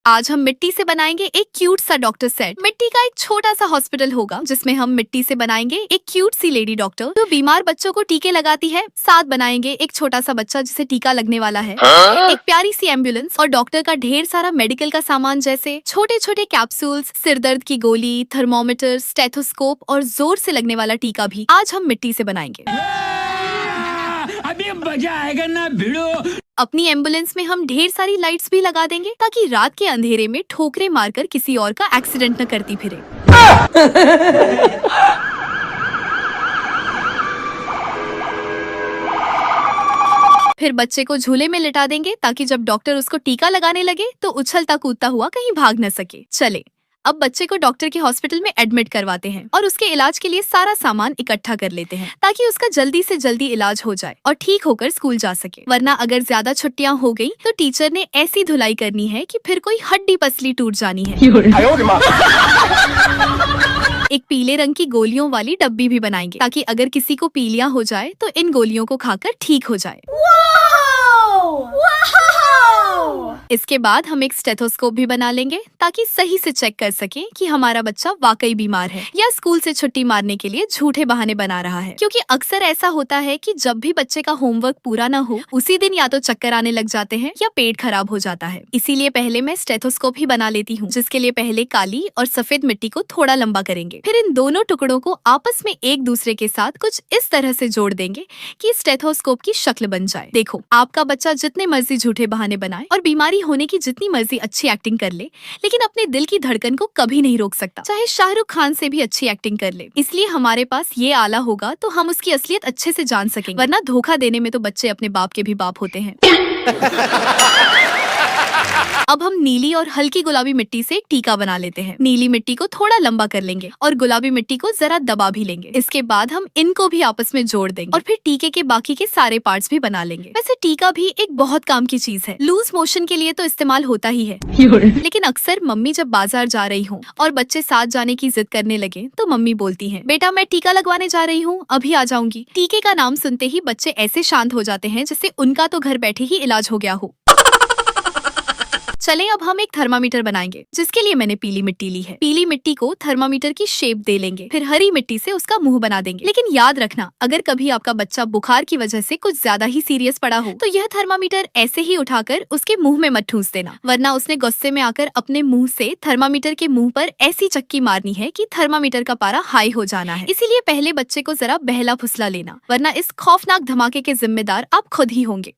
आज हम मिट्टी से बनाएंगे एक क्यूट सा डॉक्टर सेट। मिट्टी का एक छोटा सा हॉस्पिटल होगा जिसमें हम मिट्टी से बनाएंगे एक क्यूट सी लेडी डॉक्टर जो बीमार बच्चों को टीके लगाती है। साथ बनाएंगे एक छोटा सा बच्चा जिसे टीका लगने वाला है, एक प्यारी सी एम्बुलेंस और डॉक्टर का ढेर सारा मेडिकल का सामान जैसे छोटे छोटे कैप्सूल्स, सिर दर्द की गोली, थर्मोमीटर, स्टेथोस्कोप और जोर से लगने वाला टीका भी आज हम मिट्टी से बनाएंगे। अभी मजा आएगा ना भिड़ो। अपनी एम्बुलेंस में हम ढेर सारी लाइट्स भी लगा देंगे ताकि रात के अंधेरे में ठोकरे मारकर किसी और का एक्सीडेंट न करती फिरे। फिर बच्चे को झूले में लिटा देंगे ताकि जब डॉक्टर उसको टीका लगाने लगे तो उछलता कूदता हुआ कहीं भाग न सके। चले अब बच्चे को डॉक्टर के हॉस्पिटल में एडमिट करवाते हैं और उसके इलाज के लिए सारा सामान इकट्ठा कर लेते हैं ताकि उसका जल्दी से जल्दी इलाज हो जाए और ठीक होकर स्कूल जा सके। वरना अगर ज्यादा छुट्टियां हो गई तो टीचर ने ऐसी धुलाई करनी है कि फिर कोई हड्डी पसली टूट जानी है। एक पीले रंग की गोलियों वाली डब्बी भी बनाएंगे ताकि अगर किसी को पीलिया हो जाए तो इन गोलियों को खाकर ठीक हो जाए। इसके बाद हम एक स्टेथोस्कोप भी बना लेंगे ताकि सही से चेक कर सकें कि हमारा बच्चा वाकई बीमार है या स्कूल से छुट्टी मारने के लिए झूठे बहाने बना रहा है, क्योंकि अक्सर ऐसा होता है कि जब भी बच्चे का होमवर्क पूरा न हो उसी दिन या तो चक्कर आने लग जाते हैं या पेट खराब हो जाता है। इसीलिए पहले मैं स्टेथोस्कोप ही बना लेती हूँ, जिसके लिए पहले काली और सफेद मिट्टी को थोड़ा लंबा करेंगे। फिर इन दोनों टुकड़ों को आपस में एक दूसरे के साथ कुछ इस तरह से जोड़ देंगे कि स्टेथोस्कोप की शक्ल बन जाए। देखो, आपका बच्चा जितने मर्जी झूठे बहाने बनाए और बीमारी होने की जितनी मर्जी अच्छी एक्टिंग कर ले, लेकिन अपने दिल की धड़कन को कभी नहीं रोक सकता, चाहे शाहरुख खान से भी अच्छी एक्टिंग कर ले। इसलिए हमारे पास ये आला होगा तो हम उसकी असलियत अच्छे से जान सकेंगे, वरना धोखा देने में तो बच्चे अपने बाप के भी बाप होते हैं। अब हम नीली और हल्की गुलाबी मिट्टी से एक टीका बना लेते हैं। नीली मिट्टी को थोड़ा लंबा कर लेंगे और गुलाबी मिट्टी को जरा दबा भी लेंगे। इसके बाद हम इनको भी आपस में जोड़ देंगे और फिर टीके के बाकी के सारे पार्ट्स भी बना लेंगे। वैसे टीका भी एक बहुत काम की चीज है, लूज मोशन के लिए तो इस्तेमाल होता ही है, लेकिन अक्सर मम्मी जब बाजार जा रही हूँ और बच्चे साथ जाने की जिद करने लगे तो मम्मी बोलती है, बेटा मैं टीका लगवाने जा रही हूँ, अभी आ जाऊंगी। टीके का नाम सुनते ही बच्चे ऐसे शांत हो जाते हैं जैसे उनका तो घर बैठे ही इलाज हो गया हो। चलें अब हम एक थर्मामीटर बनाएंगे, जिसके लिए मैंने पीली मिट्टी ली है। पीली मिट्टी को थर्मामीटर की शेप दे लेंगे, फिर हरी मिट्टी से उसका मुंह बना देंगे। लेकिन याद रखना, अगर कभी आपका बच्चा बुखार की वजह से कुछ ज्यादा ही सीरियस पड़ा हो तो यह थर्मामीटर ऐसे ही उठाकर उसके मुंह में मत ठूंस देना, वरना उसने गुस्से में आकर अपने मुंह से थर्मामीटर के मुंह पर ऐसी चक्की मारनी है कि थर्मामीटर का पारा हाई हो जाना है। इसीलिए पहले बच्चे को जरा बहला फुसला लेना, वरना इस खौफनाक धमाके के जिम्मेदार आप खुद ही होंगे।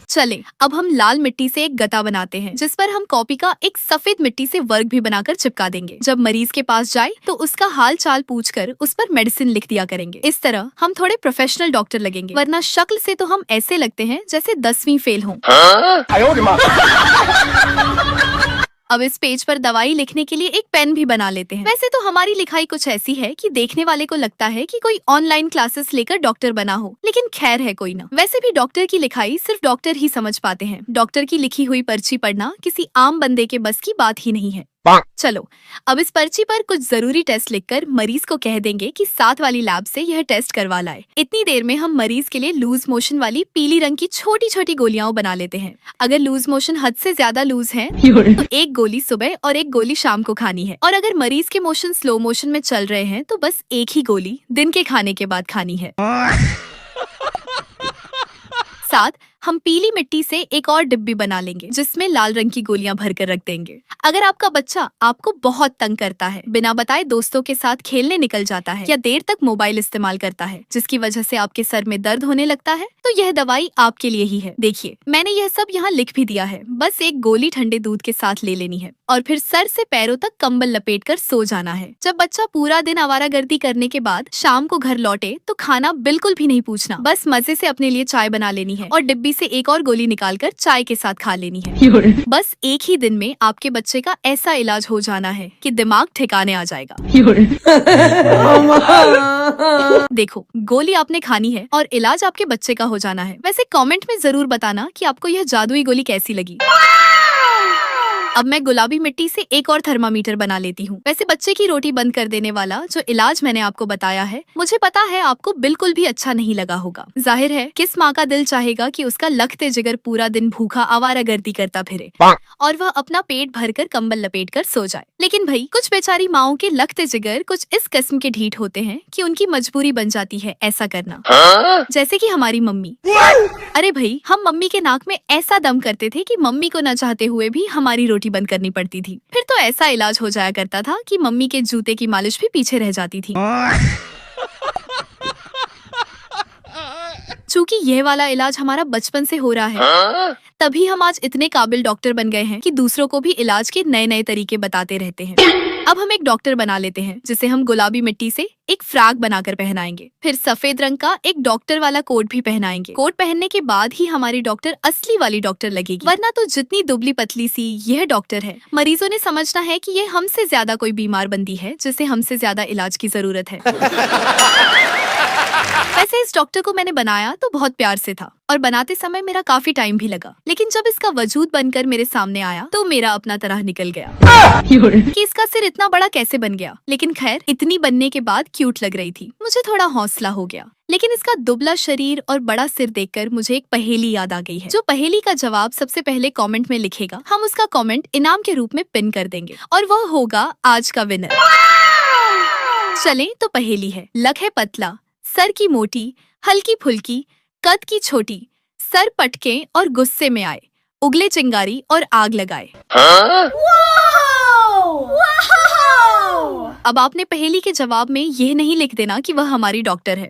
चले अब हम लाल मिट्टी से एक गता बनाते हैं, जिस पर हम कॉपी का एक सफेद मिट्टी से वर्ग भी बनाकर चिपका देंगे। जब मरीज के पास जाए तो उसका हाल चाल पूछकर उस पर मेडिसिन लिख दिया करेंगे। इस तरह हम थोड़े प्रोफेशनल डॉक्टर लगेंगे, वरना शक्ल से तो हम ऐसे लगते हैं जैसे 10वीं फेल हों। अब इस पेज पर दवाई लिखने के लिए एक पेन भी बना लेते हैं। वैसे तो हमारी लिखाई कुछ ऐसी है कि देखने वाले को लगता है कि कोई ऑनलाइन क्लासेस लेकर डॉक्टर बना हो, लेकिन खैर है कोई ना। वैसे भी डॉक्टर की लिखाई सिर्फ डॉक्टर ही समझ पाते हैं। डॉक्टर की लिखी हुई पर्ची पढ़ना किसी आम बंदे के बस की बात ही नहीं है। चलो अब इस पर्ची पर कुछ जरूरी टेस्ट लिखकर मरीज को कह देंगे कि साथ वाली लैब से यह टेस्ट करवा लाए। इतनी देर में हम मरीज के लिए लूज मोशन वाली पीली रंग की छोटी छोटी गोलियां बना लेते हैं। अगर लूज मोशन हद से ज्यादा लूज है तो एक गोली सुबह और एक गोली शाम को खानी है, और अगर मरीज के मोशन स्लो मोशन में चल रहे हैं तो बस एक ही गोली दिन के खाने के बाद खानी है। साथ हम पीली मिट्टी से एक और डिब्बी बना लेंगे, जिसमें लाल रंग की गोलियां भरकर रख देंगे। अगर आपका बच्चा आपको बहुत तंग करता है, बिना बताए दोस्तों के साथ खेलने निकल जाता है या देर तक मोबाइल इस्तेमाल करता है, जिसकी वजह से आपके सर में दर्द होने लगता है, तो यह दवाई आपके लिए ही है। देखिए, मैंने यह सब यहाँ लिख भी दिया है, बस एक गोली ठंडे दूध के साथ ले लेनी है और फिर सर से पैरों तक कंबल लपेट कर सो जाना है। जब बच्चा पूरा दिन आवारागर्दी करने के बाद शाम को घर लौटे तो खाना बिल्कुल भी नहीं पूछना, बस मजे से अपने लिए चाय बना लेनी है और डिब्बी से एक और गोली निकालकर चाय के साथ खा लेनी है। बस एक ही दिन में आपके बच्चे का ऐसा इलाज हो जाना है कि दिमाग ठिकाने आ जाएगा। देखो, गोली आपने खानी है और इलाज आपके बच्चे का हो जाना है। वैसे कमेंट में जरूर बताना कि आपको यह जादुई गोली कैसी लगी। अब मैं गुलाबी मिट्टी से एक और थर्मामीटर बना लेती हूँ। वैसे बच्चे की रोटी बंद कर देने वाला जो इलाज मैंने आपको बताया है, मुझे पता है आपको बिल्कुल भी अच्छा नहीं लगा होगा। जाहिर है किस माँ का दिल चाहेगा कि उसका लखते जिगर पूरा दिन भूखा आवारागर्दी करता फिरे और वह अपना पेट भरकर कंबल लपेट कर सो जाए। लेकिन भाई कुछ बेचारी माओं के लखते जिगर कुछ इस किस्म के ढीठ होते हैं कि उनकी मजबूरी बन जाती है ऐसा करना। जैसे कि हमारी मम्मी। अरे भाई हम मम्मी के नाक में ऐसा दम करते थे कि मम्मी को न चाहते हुए भी हमारी रोटी बंद करनी पड़ती थी। फिर तो ऐसा इलाज हो जाया करता था कि मम्मी के जूते की मालिश भी पीछे रह जाती थी। चूंकि यह वाला इलाज हमारा बचपन से हो रहा है, तभी हम आज इतने काबिल डॉक्टर बन गए हैं कि दूसरों को भी इलाज के नए नए तरीके बताते रहते हैं। अब हम एक डॉक्टर बना लेते हैं जिसे हम गुलाबी मिट्टी से एक फ्रॉक बनाकर पहनाएंगे। फिर सफेद रंग का एक डॉक्टर वाला कोट भी पहनाएंगे। कोट पहनने के बाद ही हमारी डॉक्टर असली वाली डॉक्टर लगेगी, वरना तो जितनी दुबली पतली सी यह डॉक्टर है, मरीजों ने समझना है कि ये हमसे ज्यादा कोई बीमार बंदी है जिसे हमसे ज्यादा इलाज की जरूरत है। वैसे इस डॉक्टर को मैंने बनाया तो बहुत प्यार से था और बनाते समय मेरा काफी टाइम भी लगा, लेकिन जब इसका वजूद बनकर मेरे सामने आया तो मेरा अपना तरह निकल गया कि इसका सिर इतना बड़ा कैसे बन गया। लेकिन खैर इतनी बनने के बाद क्यूट लग रही थी, मुझे थोड़ा हौसला हो गया। लेकिन इसका दुबला शरीर और बड़ा सिर देखकर मुझे एक पहेली याद आ गई है। जो पहेली का जवाब सबसे पहले कमेंट में लिखेगा, हम उसका कमेंट इनाम के रूप में पिन कर देंगे और वह होगा आज का विनर। चले तो पहेली है। लक है पतला, सर की मोटी, हल्की फुल्की, कद की छोटी, सर पटके और गुस्से में आए, उगले चिंगारी और आग लगाए। अब आपने पहेली के जवाब में ये नहीं लिख देना कि वह हमारी डॉक्टर है।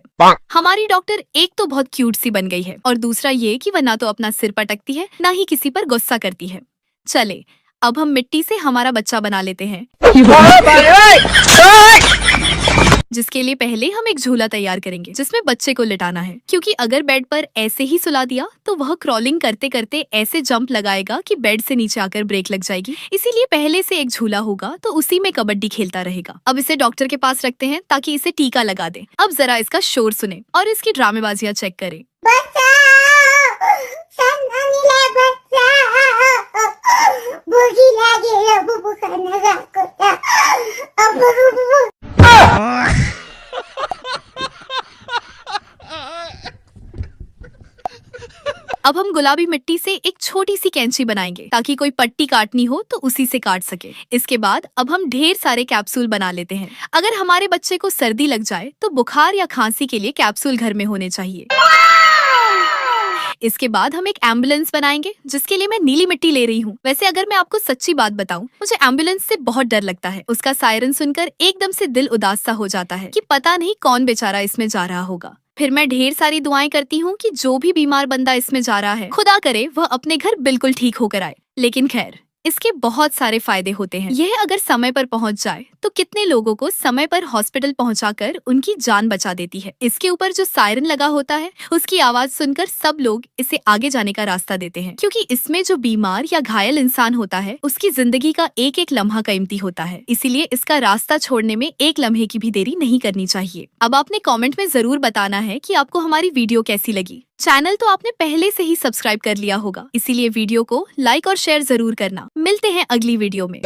हमारी डॉक्टर एक तो बहुत क्यूट सी बन गई है और दूसरा ये कि वह ना तो अपना सिर पटकती है ना ही किसी पर गुस्सा करती है। चले अब हम मिट्टी से हमारा बच्चा बना लेते हैं, जिसके लिए पहले हम एक झूला तैयार करेंगे जिसमें बच्चे को लिटाना है, क्योंकि अगर बेड पर ऐसे ही सुला दिया तो वह क्रॉलिंग करते करते ऐसे जंप लगाएगा कि बेड से नीचे आकर ब्रेक लग जाएगी। इसीलिए पहले से एक झूला होगा तो उसी में कबड्डी खेलता रहेगा। अब इसे डॉक्टर के पास रखते हैं ताकि इसे टीका लगा दे। अब जरा इसका शोर सुने और इसकी ड्रामेबाजियां चेक करें। अब हम गुलाबी मिट्टी से एक छोटी सी कैंची बनाएंगे ताकि कोई पट्टी काटनी हो तो उसी से काट सके। इसके बाद अब हम ढेर सारे कैप्सूल बना लेते हैं। अगर हमारे बच्चे को सर्दी लग जाए तो बुखार या खांसी के लिए कैप्सूल घर में होने चाहिए। इसके बाद हम एक एम्बुलेंस बनाएंगे जिसके लिए मैं नीली मिट्टी ले रही हूँ। वैसे अगर मैं आपको सच्ची बात बताऊं, मुझे एम्बुलेंस से बहुत डर लगता है। उसका सायरन सुनकर एकदम से दिल उदास सा हो जाता है कि पता नहीं कौन बेचारा इसमें जा रहा होगा। फिर मैं ढेर सारी दुआएं करती हूँ कि जो भी बीमार बंदा इसमें जा रहा है, खुदा करे वह अपने घर बिल्कुल ठीक होकर आए। लेकिन खैर इसके बहुत सारे फायदे होते हैं। यह अगर समय पर पहुंच जाए तो कितने लोगों को समय पर हॉस्पिटल पहुंचाकर उनकी जान बचा देती है। इसके ऊपर जो सायरन लगा होता है उसकी आवाज सुनकर सब लोग इसे आगे जाने का रास्ता देते हैं, क्योंकि इसमें जो बीमार या घायल इंसान होता है उसकी जिंदगी का एक एक लम्हा कीमती होता है। इसीलिए इसका रास्ता छोड़ने में एक लम्हे की भी देरी नहीं करनी चाहिए। अब आपने कॉमेंट में जरूर बताना है कि आपको हमारी वीडियो कैसी लगी। चैनल तो आपने पहले से ही सब्सक्राइब कर लिया होगा, इसीलिए वीडियो को लाइक और शेयर जरूर करना। मिलते हैं अगली वीडियो में।